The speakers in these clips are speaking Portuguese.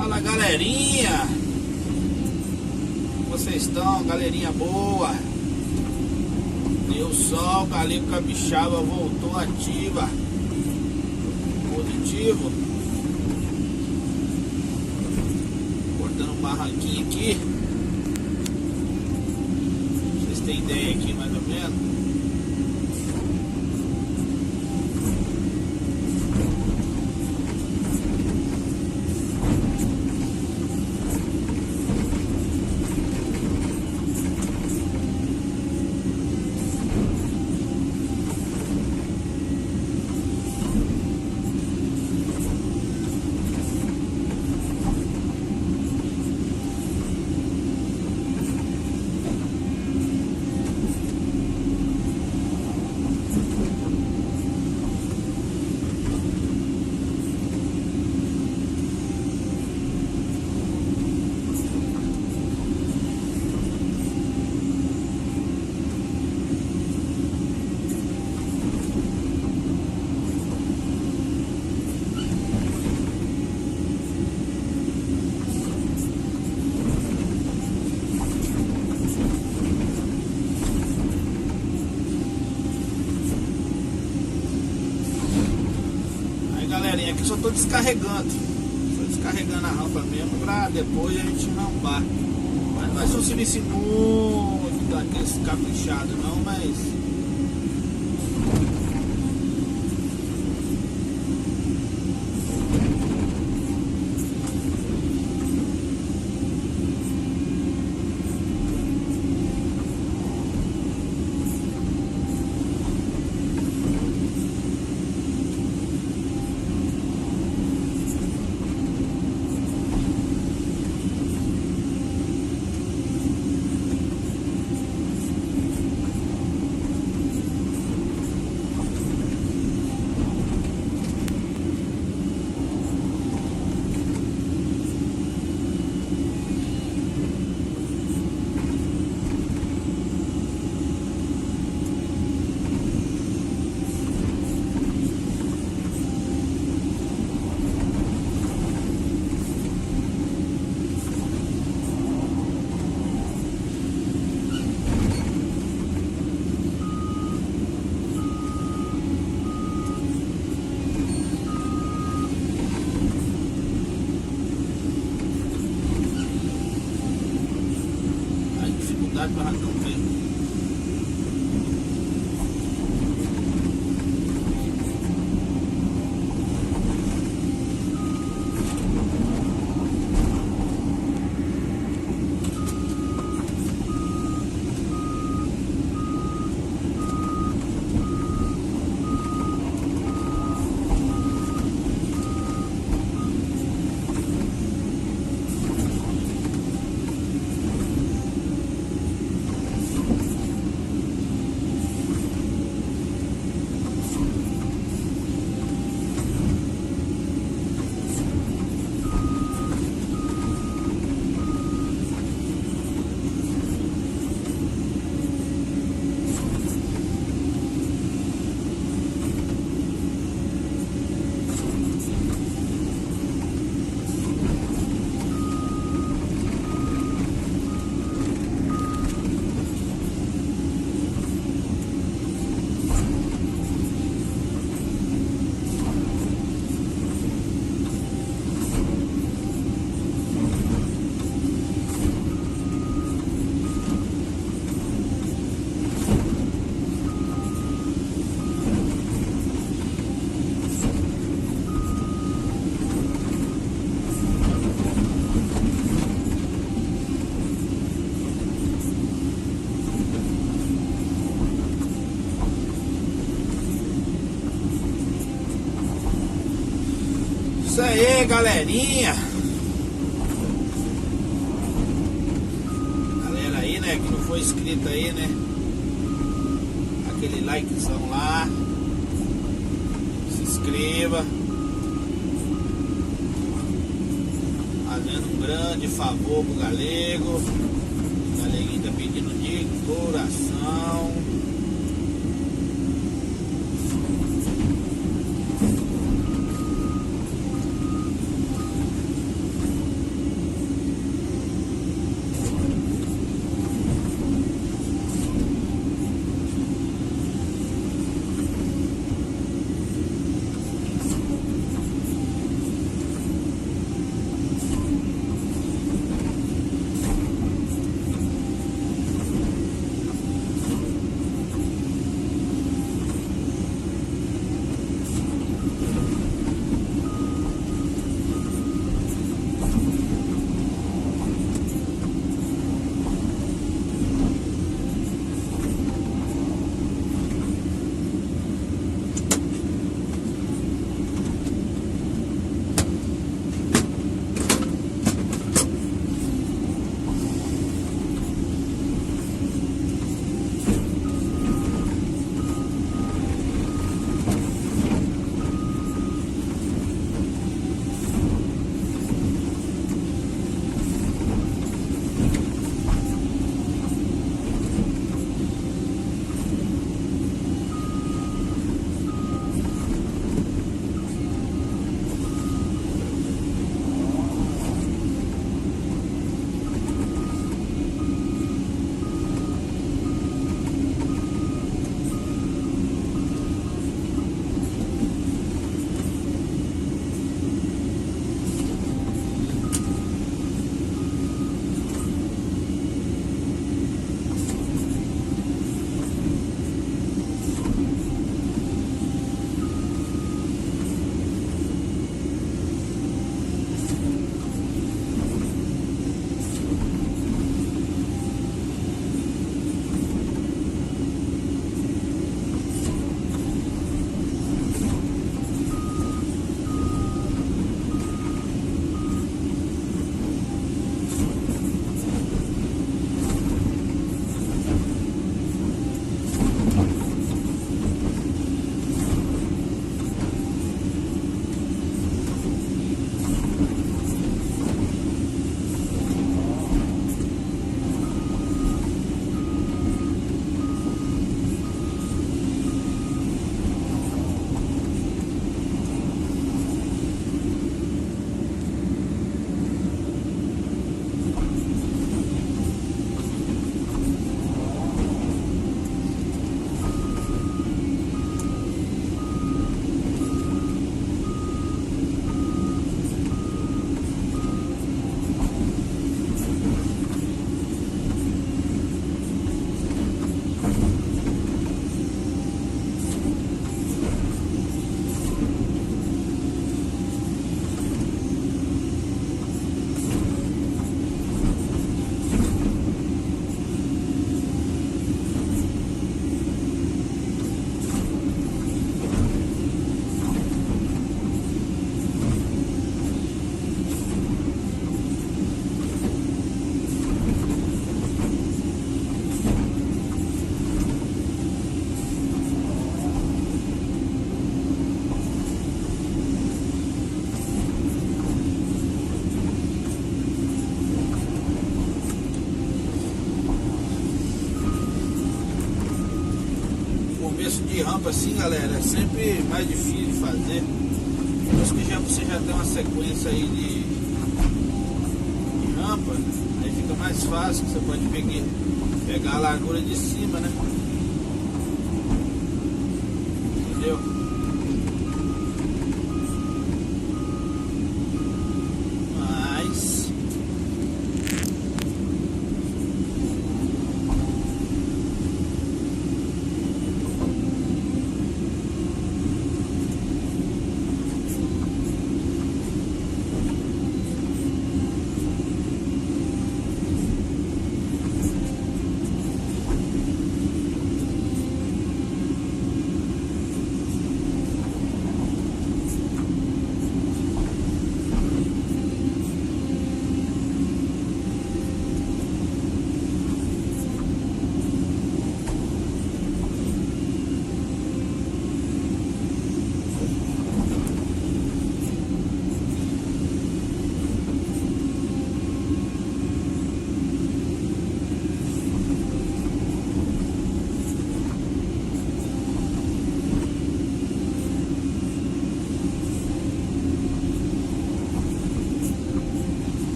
Fala, galerinha, como vocês estão? Galerinha boa. Deu sol, Galego Capixaba voltou ativa. Positivo. Cortando um barranquinho aqui. Vocês têm ideia aqui mais ou menos? Galerinha, aqui só tô descarregando. Só descarregando a rampa mesmo pra depois a gente rambar. Mas não vai ser um serviço muito daqueles caprichado não, mas para arrancar o pé. Isso aí, galerinha. Galera aí, né, que não foi inscrito aí, né? Aquele likezão lá. Se inscreva. Fazendo um grande favor pro Galego. O Galeguinho tá pedindo de coração. de rampa assim, galera, é sempre mais difícil de fazer. Depois que você já tem uma sequência aí de rampa, aí fica mais fácil, você pode pegar a largura de cima, né? Entendeu? Mas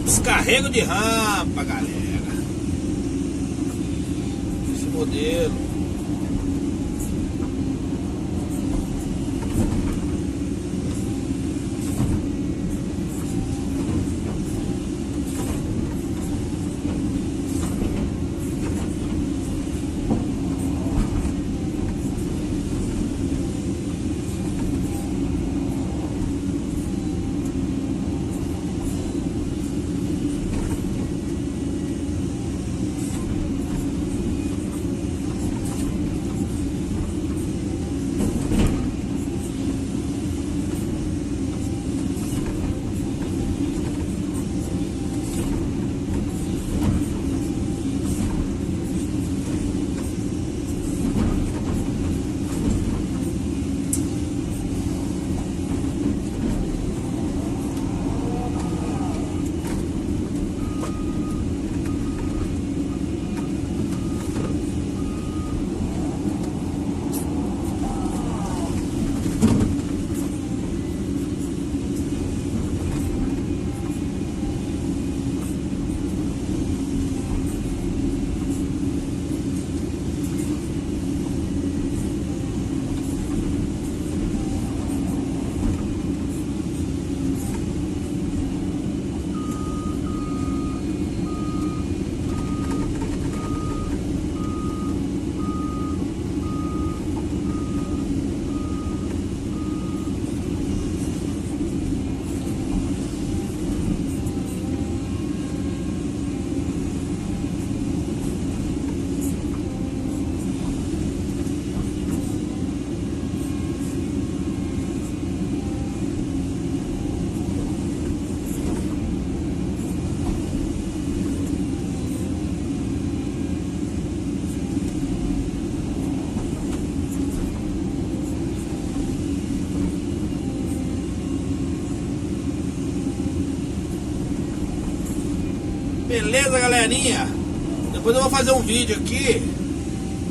descarrego de rampa, galera. Esse modelo. Beleza, galerinha? Depois eu vou fazer um vídeo aqui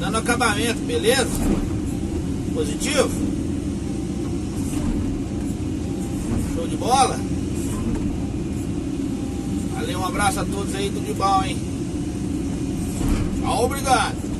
dando acabamento, beleza? Positivo? Show de bola? Valeu, um abraço a todos aí, tudo de bom, hein? Tchau, obrigado!